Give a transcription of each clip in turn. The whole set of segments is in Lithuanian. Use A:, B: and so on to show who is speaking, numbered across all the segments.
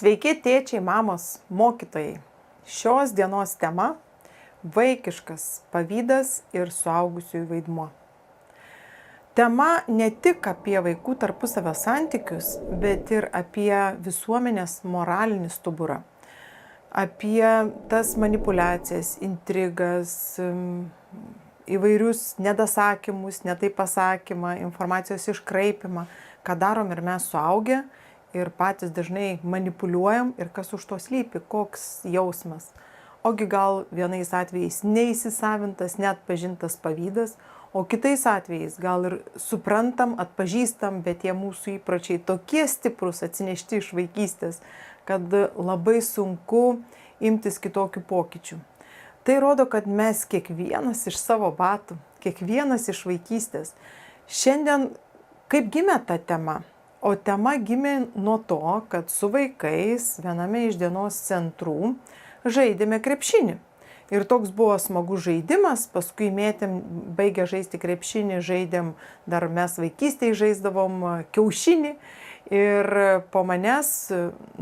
A: Sveiki tėčiai, mamos, mokytojai. Šios dienos tema – vaikiškas pavydas ir suaugusiųjų vaidmuo. Tema ne tik apie vaikų tarpusavio santykius, bet ir apie visuomenės moralinį stuburą. Apie tas manipulacijas, intrigas, įvairius nedasakymus, netaip pasakymą, informacijos iškraipimą, ką darom ir mes suaugę ir patys dažnai manipuliuojam ir kas už to slypi, koks jausmas. Ogi gal vienais atvejais neįsisavintas, neatpažintas pavydas, o kitais atvejais gal ir suprantam, atpažįstam, bet tie mūsų įpročiai tokie stiprus atsinešti iš vaikystės, kad labai sunku imtis kitokių pokyčių. Tai rodo, kad mes kiekvienas iš savo batų, kiekvienas iš vaikystės. Šiandien kaip gimė ta tema? O tema gimė nuo to, kad su vaikais viename iš dienos centrų žaidėme krepšinį. Ir toks buvo smagus žaidimas, paskui mėtėm, baigę žaisti krepšinį, žaidėm, dar mes vaikystėje žaisdavom kiaušinį. Ir po manęs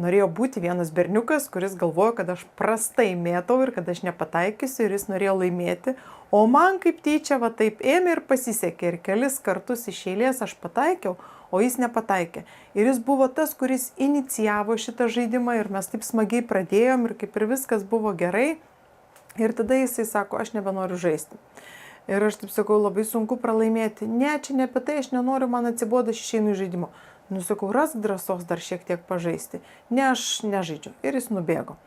A: norėjo būti vienas berniukas, kuris galvojo, kad aš prastai mėtau ir kad aš nepataikysiu ir jis norėjo laimėti. O man kaip tyčia va taip ėmė ir pasisekė ir kelis kartus iš eilės aš pataikiau, o jis nepataikė. Ir jis buvo tas, kuris inicijavo šitą žaidimą ir mes taip smagiai pradėjom ir kaip ir viskas buvo gerai. Ir tada jisai sako, aš nebenoriu žaisti. Ir aš taip sakau, labai sunku pralaimėti. Ne, čia ne apie tai, aš nenoriu, man atsibodo, aš išeinu iš žaidimo. Nusakau, rask drąsos dar šiek tiek pažaisti. Ne, aš nežaidžiu. Ir jis nubėgo.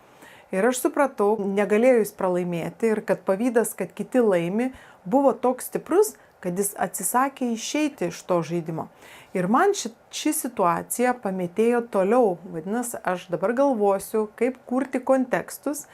A: Ir aš supratau, negalėjau jis pralaimėti ir kad pavydas, kad kiti laimi, buvo toks stiprus, kad jis atsisakė išeiti iš to žaidimo. Ir man ši situacija pamėtėjo toliau. Vadinasi, aš dabar galvosiu, kaip kurti kontekstus,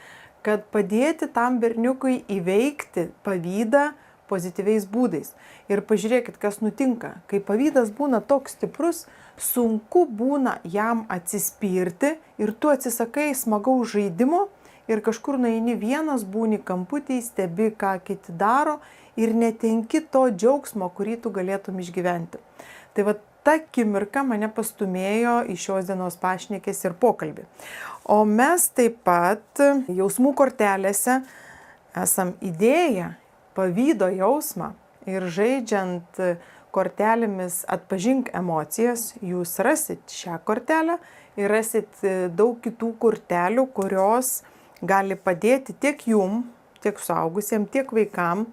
A: kad padėti tam berniukui įveikti pavydą pozityviais būdais. Ir pažiūrėkit, kas nutinka. Kai pavydas būna toks stiprus, sunku būna jam atsispirti ir tu atsisakai smagaus žaidimo ir kažkur nueini vienas, būni kamputėj, stebi, ką kiti daro ir netenki to džiaugsmo, kurį tu galėtum išgyventi. Tai va ta akimirka mane pastumėjo į šios dienos pašnekės ir pokalbį. O mes taip pat jausmų kortelėse esam įdėję pavydo jausmą ir žaidžiant kortelėmis atpažink emocijas, jūs rasit šią kortelę ir rasit daug kitų kortelių, kurios gali padėti tiek jum, tiek suaugusiem, tiek vaikam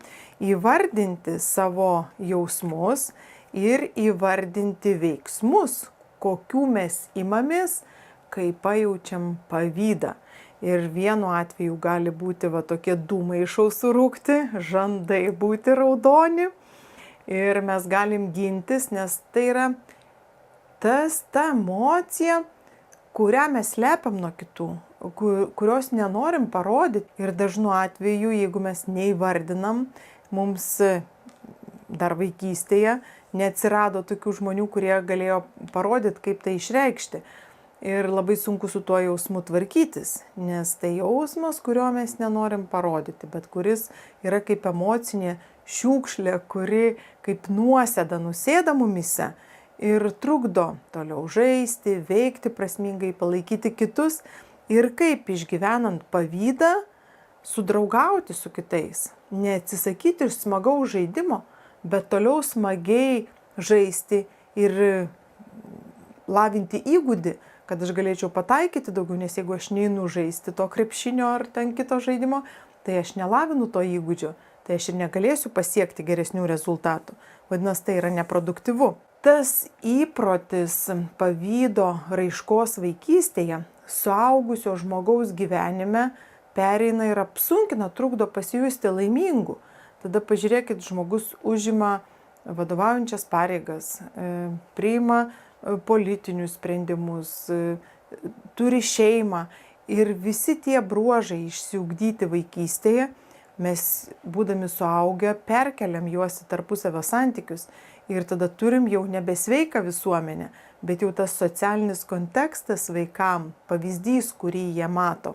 A: įvardinti savo jausmus ir įvardinti veiksmus, kokių mes imamės, kai pajaučiam pavydą. Ir vienu atveju gali būti va tokie dūmai iš ausų rūkti, žandai būti raudoni ir mes galim gintis, nes tai yra ta emocija, kurią mes slepiam nuo kitų, kurios nenorim parodyti. Ir dažnu atveju, jeigu mes neįvardinam, mums dar vaikystėje neatsirado tokių žmonių, kurie galėjo parodyti, kaip tai išreikšti. Ir labai sunku su tuo jausmu tvarkytis, nes tai jausmas, kurio mes nenorim parodyti, bet kuris yra kaip emocinė šiukšlė, kuri kaip nuosėda nusėda mumyse ir trukdo toliau žaisti, veikti prasmingai, palaikyti kitus ir kaip išgyvenant pavydą sudraugauti su kitais, neatsisakyti iš smagaus žaidimo, bet toliau smagiai žaisti ir lavinti įgūdį, kad aš galėčiau pataikyti daugiau, nes jeigu aš neinu žaisti to krepšinio ar ten kito žaidimo, tai aš nelavinu to įgūdžio, tai aš ir negalėsiu pasiekti geresnių rezultatų. Vadinasi, tai yra neproduktyvu. Tas įprotis pavydo raiškos vaikystėje suaugusio žmogaus gyvenime pereina ir apsunkina, trukdo pasijusti laimingu. Tada pažiūrėkit, žmogus užima vadovaujančias pareigas, priima politinius sprendimus, turi šeimą ir visi tie bruožai išsiugdyti vaikystėje, mes būdami suaugę perkeliam juos į tarpusavio santykius ir tada turim jau nebesveiką visuomenę, bet jau tas socialinis kontekstas vaikam, pavyzdys, kurį jie mato,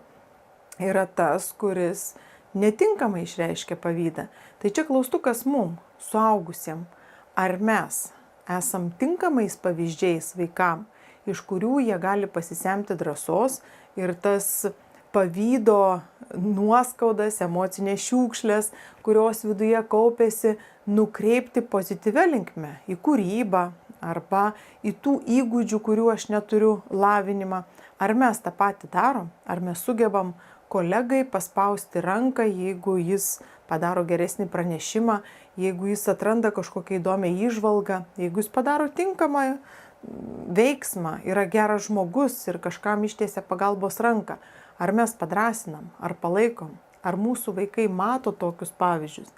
A: yra tas, kuris netinkamai išreiškia pavydą. Tai čia klaustukas mum, suaugusiem, ar mes esam tinkamais pavyzdžiais vaikam iš kurių jie gali pasisemti drąsos ir tas pavydo nuoskaudas, emocinės šiukšlės, kurios viduje kaupėsi, nukreipti pozityvia linkme į kūrybą arba į tų įgūdžių, kurių aš neturiu lavinimą. Ar mes tą patį darom? Ar mes sugebam kolegai paspausti ranką, jeigu jis padaro geresnį pranešimą, jeigu jis atranda kažkokią įdomią įžvalgą, jeigu jis padaro tinkamą veiksmą, yra geras žmogus ir kažkam ištiesia pagalbos ranką. Ar mes padrąsinam, ar palaikom, ar mūsų vaikai mato tokius pavyzdžius,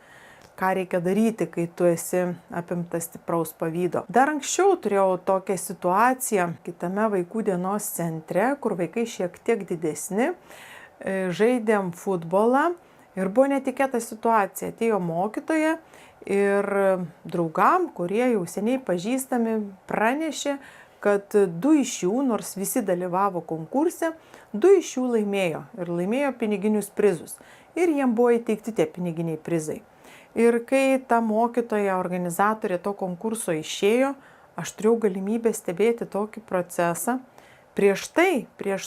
A: ką reikia daryti, kai tu esi apimtas stipraus pavydo. Dar anksčiau turėjau tokią situaciją kitame vaikų dienos centre, kur vaikai šiek tiek didesni, žaidėm futbolą ir buvo netikėta situacija. Atėjo mokytoja ir draugam, kurie jau seniai pažįstami, pranešė, kad 2 iš jų, nors visi dalyvavo konkurse, 2 iš jų laimėjo ir laimėjo piniginius prizus. Ir jiem buvo įteikti tie piniginiai prizai. Ir kai ta mokytoja, organizatorė to konkurso išėjo, aš turėjau galimybę stebėti tokį procesą. Prieš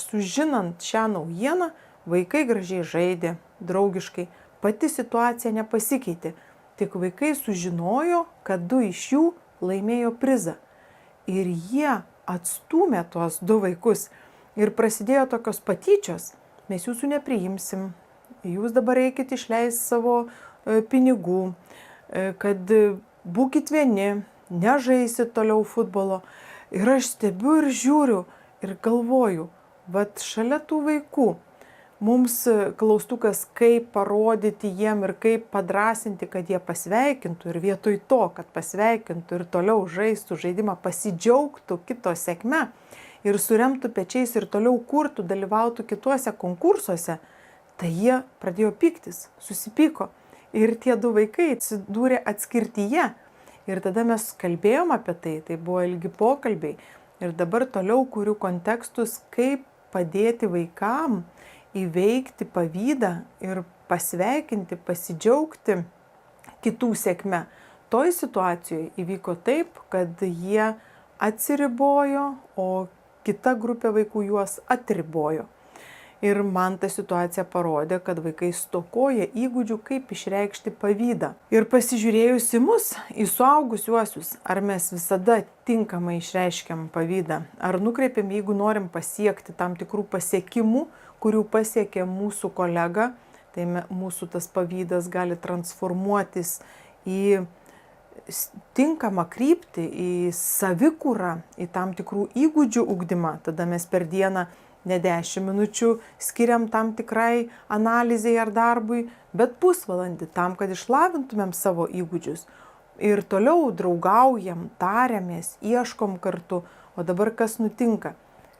A: sužinant šią naujieną, vaikai gražiai žaidė, draugiškai, pati situacija nepasikeitė. Tik vaikai sužinojo, kad 2 iš jų laimėjo prizą. Ir jie atstūmė tuos 2 vaikus. Ir prasidėjo tokios patyčios. Mes jūsų nepriimsim. Jūs dabar reikit išleisti savo pinigų, kad būkit vieni, nežaisit toliau futbolo. Ir aš stebiu ir žiūriu ir galvoju, vat šalia tų vaikų mums klaustukas, kaip parodyti jiem ir kaip padrąsinti, kad jie pasveikintų ir vietoj to, kad pasveikintų ir toliau žaistų žaidimą, pasidžiaugtų kito sėkme ir suremtų pečiais ir toliau kurtų, dalyvautų kituose konkursuose, tai jie pradėjo pyktis, susipyko. Ir tie 2 vaikai atsidūrė atskirtyje. Ir tada mes kalbėjom apie tai buvo ilgi pokalbiai. Ir dabar toliau kuriu kontekstus, kaip padėti vaikam įveikti pavydą ir pasveikinti, pasidžiaugti kitų sėkme. Toj situacijoje įvyko taip, kad jie atsiribojo, o kita grupė vaikų juos atribojo. Ir man ta situacija parodė, kad vaikai stokoja įgūdžių, kaip išreikšti pavydą. Ir pasižiūrėjus į mus, į suaugusiuosius, ar mes visada tinkamai išreiškiam pavydą, ar nukreipiam, jeigu norim pasiekti tam tikrų pasiekimų, kurių pasiekė mūsų kolega, tai mūsų tas pavydas gali transformuotis į tinkamą kryptį, į savikūrą, į tam tikrų įgūdžių ugdymą. Tada mes per dieną ne 10 minučių skiriam tam tikrai analizei ar darbui, bet pusvalandį tam, kad išlavintumėm savo įgūdžius. Ir toliau draugaujam, tariamės, ieškom kartu. O dabar kas nutinka?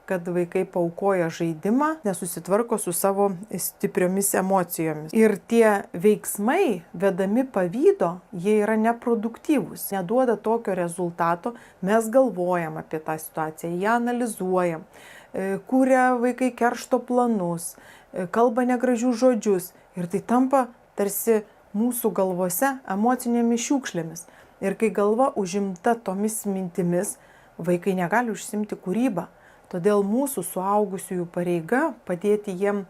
A: Kad vaikai paaukoja žaidimą, nesusitvarko su savo stipriomis emocijomis. Ir tie veiksmai, vedami pavydo, jie yra neproduktyvūs, neduoda tokio rezultato. Mes galvojam apie tą situaciją, ją analizuojam, kuria vaikai keršto planus, kalba negražius žodžius. Ir tai tampa tarsi mūsų galvose emocinėmis šiukšlėmis. Ir kai galva užimta tomis mintimis, vaikai negali užsiimti kūrybą. Todėl mūsų suaugusiųjų pareiga padėti jiem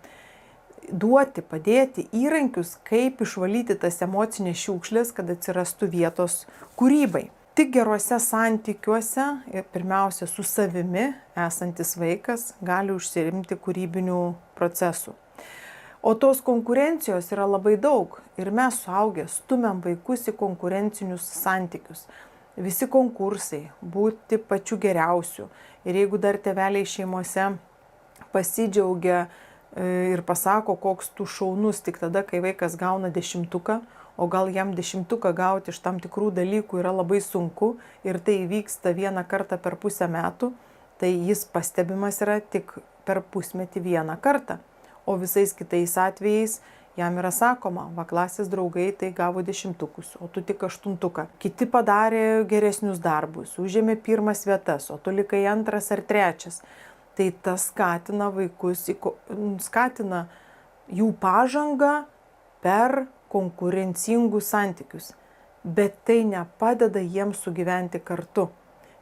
A: padėti įrankius, kaip išvalyti tas emocinės šiukšlės, kad atsirastų vietos kūrybai. Tik geruose santykiuose ir pirmiausia su savimi esantis vaikas gali užsiimti kūrybinių procesų. O tos konkurencijos yra labai daug ir mes suaugę stumiam vaikus į konkurencinius santykius. Visi konkursai, būti pačiu geriausiu. Ir jeigu dar tėveliai šeimose pasidžiaugia ir pasako, koks tu šaunus tik tada, kai vaikas gauna 10, o gal jam 10 gauti iš tam tikrų dalykų yra labai sunku ir tai vyksta vieną kartą per pusę metų, tai jis pastebimas yra tik per pusmetį vieną kartą. O visais kitais atvejais jam yra sakoma, va klasės draugai tai gavo 10, o tu tik 8. Kiti padarė geresnius darbus, užėmė 1 vietas, o tu likai 2 ar 3. Tai tas skatina vaikus, skatina jų pažangą per konkurencingus santykius. Bet tai nepadeda jiems sugyventi kartu.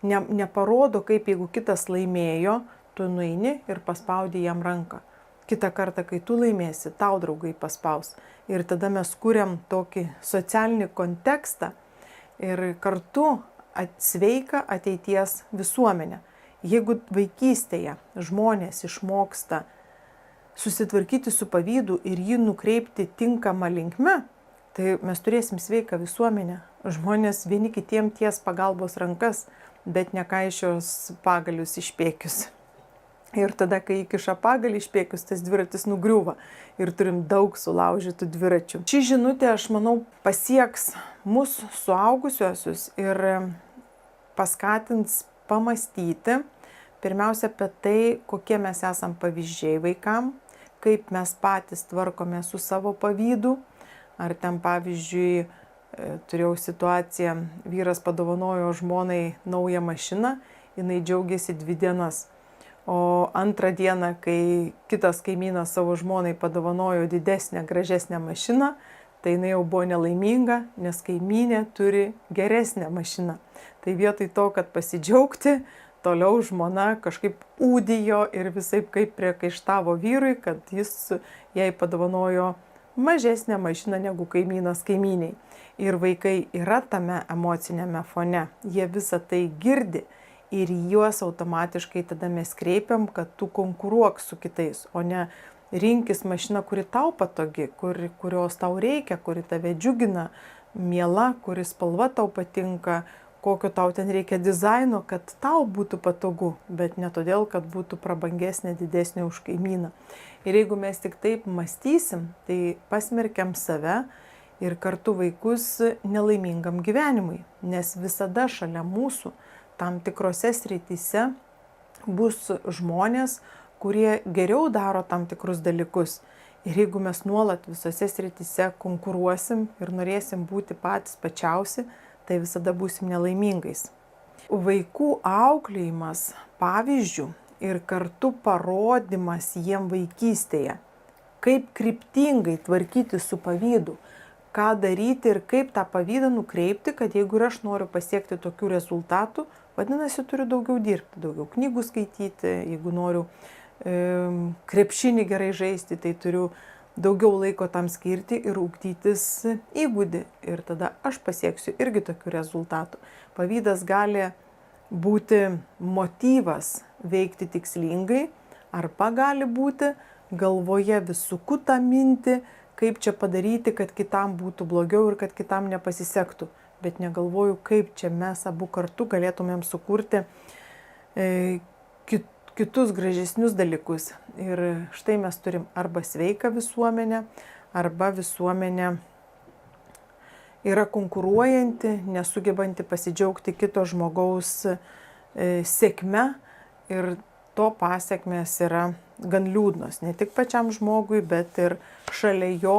A: neparodo, kaip jeigu kitas laimėjo, tu nueini ir paspaudi jam ranką. Kitą kartą, kai tu laimėsi, tau draugai paspaus. Ir tada mes kuriam tokį socialinį kontekstą ir kartu sveiką ateities visuomenę. Jeigu vaikystėje žmonės išmoksta susitvarkyti su pavydu ir jį nukreipti tinkamą linkme, tai mes turėsim sveiką visuomenę. Žmonės vieni kitiem ties pagalbos rankas, bet nekaišios pagalius išpėkius. Ir tada, kai įkiša pagalį išpėkius, tas dviratis nugriūva ir turim daug sulaužytų dviračių. Ši žinutė, aš manau, pasieks mus suaugusiuosius ir paskatins pamastyti pirmiausia apie tai, kokie mes esam pavyzdžiai vaikam, kaip mes patys tvarkome su savo pavydu. Ar ten, pavyzdžiui, turėjau situaciją, vyras padovanojo žmonai naują mašiną, jinai džiaugiasi 2 dienas. O antrą dieną, kai kitas kaimynas savo žmonai padovanojo didesnę, gražesnę mašiną, tai jinai jau buvo nelaiminga, nes kaimynė turi geresnę mašiną. Tai vietoj to, kad pasidžiaugti, toliau žmona kažkaip ūdijo ir visaip kaip priekaištavo vyrui, kad jis jai padovanojo mažesnę mašiną negu kaimynas kaimyniai. Ir vaikai yra tame emocinėme fone, jie visą tai girdi. Ir juos automatiškai tada mes kreipiam, kad tu konkuruok su kitais, o ne rinkis mašiną, kuri tau patogi, kurios tau reikia, kuri tave džiugina, miela, kuri spalva tau patinka, kokio tau ten reikia dizaino, kad tau būtų patogu, bet ne todėl, kad būtų prabangesnė, didesnė už kaimyną. Ir jeigu mes tik taip mąstysim, tai pasmerkiam save ir kartu vaikus nelaimingam gyvenimui, nes visada šalia mūsų tam tikrose srityse bus žmonės, kurie geriau daro tam tikrus dalykus. Ir jeigu mes nuolat visose srityse konkuruosim ir norėsim būti patys pačiausi, tai visada būsim nelaimingais. Vaikų auklėjimas pavyzdžių ir kartu parodimas jiem vaikystėje, kaip kryptingai tvarkyti su pavydu, ką daryti ir kaip tą pavydą nukreipti, kad jeigu ir aš noriu pasiekti tokių rezultatų, vadinasi, turiu daugiau dirbti, daugiau knygų skaityti, jeigu noriu krepšinį gerai žaisti, tai turiu daugiau laiko tam skirti ir ugdytis įgūdį. Ir tada aš pasieksiu irgi tokių rezultatų. Pavydas gali būti motyvas veikti tikslingai, arba gali būti galvoje vis suku tą mintį, kaip čia padaryti, kad kitam būtų blogiau ir kad kitam nepasisektų. Bet negalvoju, kaip čia mes abu kartu galėtumėm sukurti kitus gražesnius dalykus. Ir štai mes turim arba sveiką visuomenę, arba visuomenę yra konkuruojanti, nesugebanti pasidžiaugti kito žmogaus sėkme ir to pasekmės yra gan liūdnos. Ne tik pačiam žmogui, bet ir šalia jo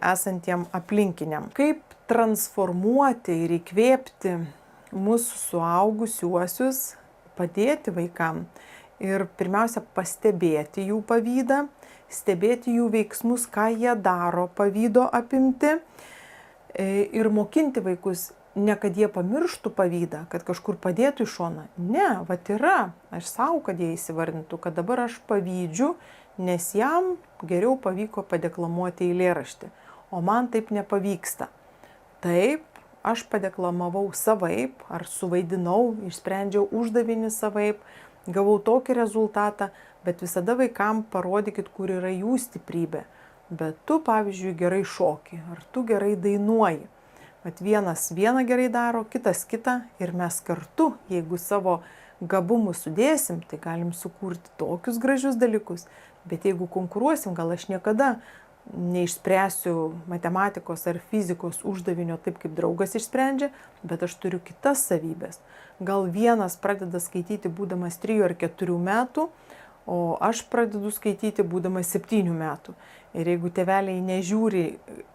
A: esantiem aplinkiniam. Kaip transformuoti ir įkvėpti mūsų suaugusiuosius, padėti vaikam ir pirmiausia pastebėti jų pavydą, stebėti jų veiksmus, ką jie daro pavydo apimti ir mokinti vaikus, ne kad jie pamirštų pavydą, kad kažkur padėtų į šoną. Ne, vat yra, aš savo, kad jie įsivardintų, kad dabar aš pavydžiu, nes jam geriau pavyko padeklamuoti eilėraštį, o man taip nepavyksta. Taip, aš padeklamavau savaip, ar suvaidinau, išsprendžiau uždavinį savaip, gavau tokį rezultatą, bet visada vaikam parodykit, kur yra jų stiprybė. Bet tu, pavyzdžiui, gerai šoki, ar tu gerai dainuoji. Vat vienas vieną gerai daro, kitas kitą ir mes kartu, jeigu savo gabumus sudėsim, tai galim sukurti tokius gražius dalykus. Bet jeigu konkuruosim, gal aš niekada neišspręsiu matematikos ar fizikos uždavinio taip, kaip draugas išsprendžia, bet aš turiu kitas savybės. Gal vienas pradeda skaityti būdamas 3 ar 4 metų, o aš pradedu skaityti būdamas 7 metų. Ir jeigu tėveliai nežiūri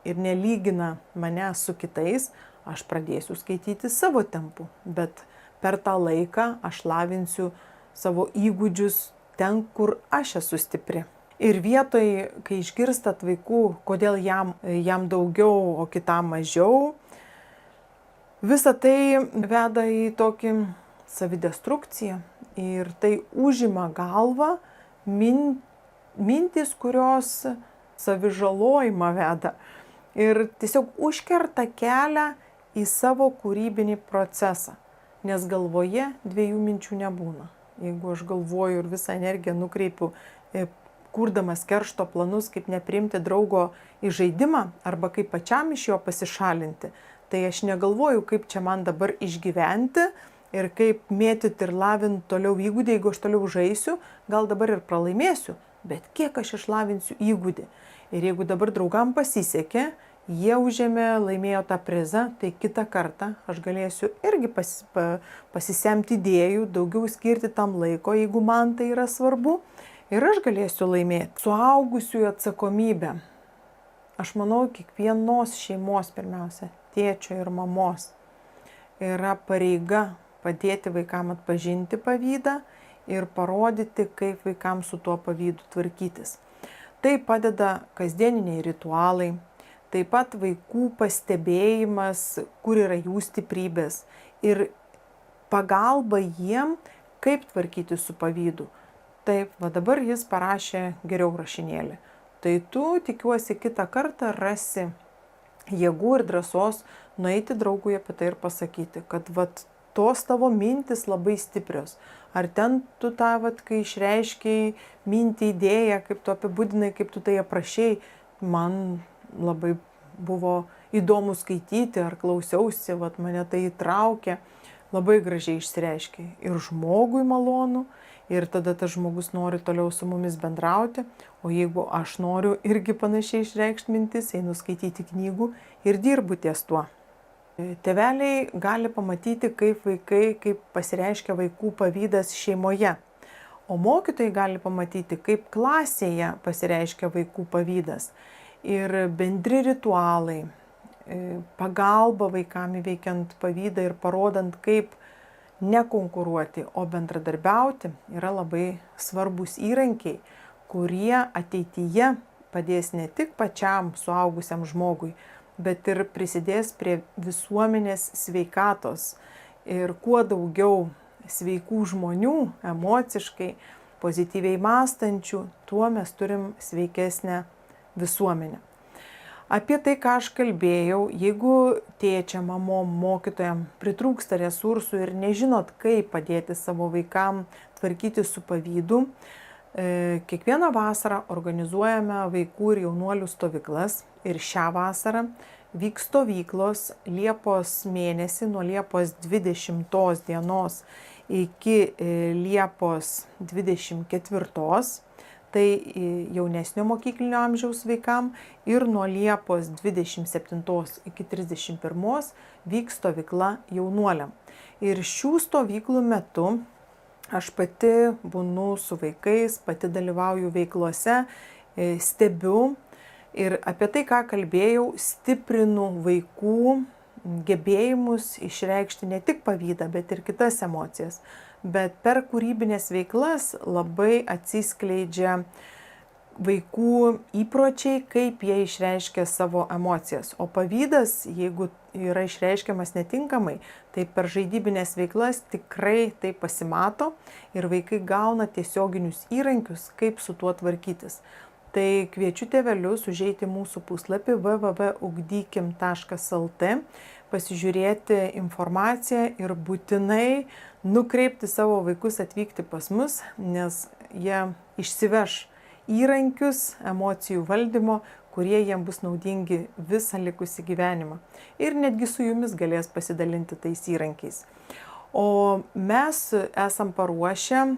A: ir nelygina mane su kitais, aš pradėsiu skaityti savo tempu. Bet per tą laiką aš lavinsiu savo įgūdžius ten, kur aš esu stipri. Ir vietoj, kai išgirstat vaikų, kodėl jam daugiau, o kitam mažiau, visa tai veda į tokį savidestrukcija ir tai užima galvą mintys, kurios savižalojimą veda ir tiesiog užkerta kelią į savo kūrybinį procesą, nes galvoje dviejų minčių nebūna. Jeigu aš galvoju ir visą energiją nukreipiu, kurdamas keršto planus, kaip nepriimti draugo į žaidimą arba kaip pačiam iš jo pasišalinti, tai aš negalvoju, kaip čia man dabar išgyventi ir kaip mėtyti ir lavinti toliau įgūdį. Jeigu aš toliau žaisiu, gal dabar ir pralaimėsiu, bet kiek aš išlavinsiu įgūdį. Ir jeigu dabar draugam pasisekė, jie užėmė, laimėjo tą prizą, tai kitą kartą aš galėsiu irgi pasisemti idėjų, daugiau skirti tam laiko, jeigu man tai yra svarbu, ir aš galėsiu laimėti. Suaugusiųjų atsakomybė. Aš manau, kiekvienos šeimos, pirmiausia, tėčio ir mamos, yra pareiga padėti vaikam atpažinti pavydą ir parodyti, kaip vaikams su tuo pavydu tvarkytis. Tai padeda kasdieniniai ritualai, taip pat vaikų pastebėjimas, kur yra jų stiprybės ir pagalba jiem, kaip tvarkyti su pavydu. Taip, va dabar jis parašė geriau rašinėlį. Tai tu, tikiuosi, kitą kartą rasi jėgų ir drąsos nueiti draugui apie tai ir pasakyti, kad vat tos tavo mintis labai stiprios. Ar ten tu tą, kai išreiškiai mintį, idėją, kaip tu apibūdinai, kaip tu tai aprašėjai, man labai buvo įdomu skaityti, ar klausiausi, mane tai įtraukė, labai gražiai išsireiškiai. Ir žmogui malonu, ir tada tas žmogus nori toliau su mumis bendrauti, o jeigu aš noriu irgi panašiai išreikšti mintis, einu skaityti knygų ir dirbu ties tuo. Tėveliai gali pamatyti, kaip pasireiškia vaikų pavydas šeimoje, o mokytojai gali pamatyti, kaip klasėje pasireiškia vaikų pavydas. Ir bendri ritualai, pagalba vaikam įveikiant pavydą ir parodant, kaip nekonkuruoti, o bendradarbiauti, yra labai svarbus įrankiai, kurie ateityje padės ne tik pačiam suaugusiam žmogui, bet ir prisidės prie visuomenės sveikatos. Ir kuo daugiau sveikų žmonių, emociškai, pozityviai mąstančių, tuo mes turim sveikesnę visuomenę. Apie tai, ką aš kalbėjau, jeigu tėčiam, mamom, mokytojam pritrūksta resursų ir nežinot, kaip padėti savo vaikam tvarkyti su pavydu, kiekvieną vasarą organizuojame vaikų ir jaunuolių stovyklas ir šią vasarą vyks stovyklos Liepos mėnesį nuo Liepos 20 dienos iki Liepos 24. Tai jaunesnio mokyklinio amžiaus vaikam ir nuo Liepos 27 iki 31 vyks stovykla jaunuoliam. Ir šių stovyklų metu aš pati būnu su vaikais, pati dalyvauju veiklose, stebiu ir apie tai, ką kalbėjau, stiprinu vaikų gebėjimus išreikšti ne tik pavydą, bet ir kitas emocijas. Bet per kūrybinės veiklas labai atsiskleidžia vaikų įpročiai, kaip jie išreiškia savo emocijas. O pavydas, jeigu yra išreiškiamas netinkamai, tai per žaidybinės veiklas tikrai tai pasimato ir vaikai gauna tiesioginius įrankius, kaip su tuo tvarkytis. Tai kviečiu tėvelius užeiti mūsų puslapį www.ugdykim.lt, pasižiūrėti informaciją ir būtinai nukreipti savo vaikus atvykti pas mus, nes jie išsiveš įrankius emocijų valdymo, kurie jiems bus naudingi visą likusį gyvenimą. Ir netgi su jumis galės pasidalinti tais įrankiais. O mes esam paruošę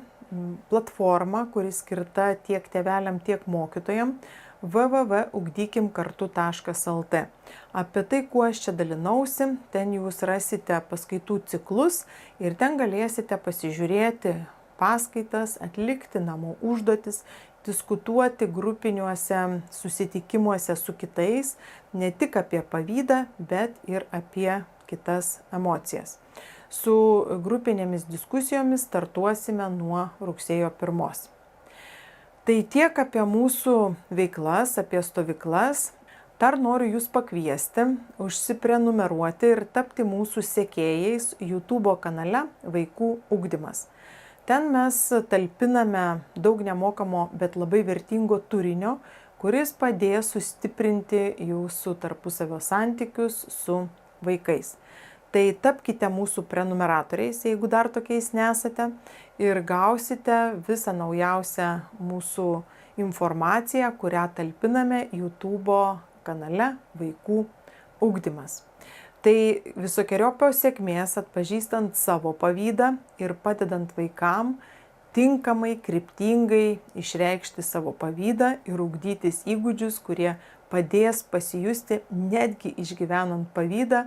A: platformą, kuri skirta tiek tėveliam, tiek mokytojam, www.ugdykimkartu.lt. Apie tai, kuo aš čia dalinausi, ten jūs rasite paskaitų ciklus ir ten galėsite pasižiūrėti paskaitas, atlikti namų užduotis, diskutuoti grupiniuose susitikimuose su kitais, ne tik apie pavydą, bet ir apie kitas emocijas. Su grupinėmis diskusijomis startuosime nuo rugsėjo 1. Tai tiek apie mūsų veiklas, apie stovyklas. Dar noriu Jūs pakviesti, užsiprenumeruoti ir tapti mūsų sekėjais YouTube kanale Vaikų ugdymas. Ten mes talpiname daug nemokamo, bet labai vertingo turinio, kuris padės sustiprinti Jūsų tarpusavio santykius su vaikais. Tai tapkite mūsų prenumeratoriais, jeigu dar tokiais nesate, ir gausite visą naujausią mūsų informaciją, kurią talpiname YouTube kanale Vaikų ugdymas. Tai visokeriopios sėkmės atpažįstant savo pavydą ir padedant vaikam tinkamai, kryptingai išreikšti savo pavydą ir ugdytis įgūdžius, kurie padės pasijusti netgi išgyvenant pavydą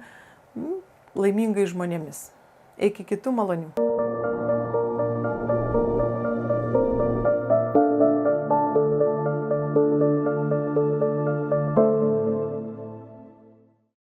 A: laimingai žmonėmis. Iki kitų malonių.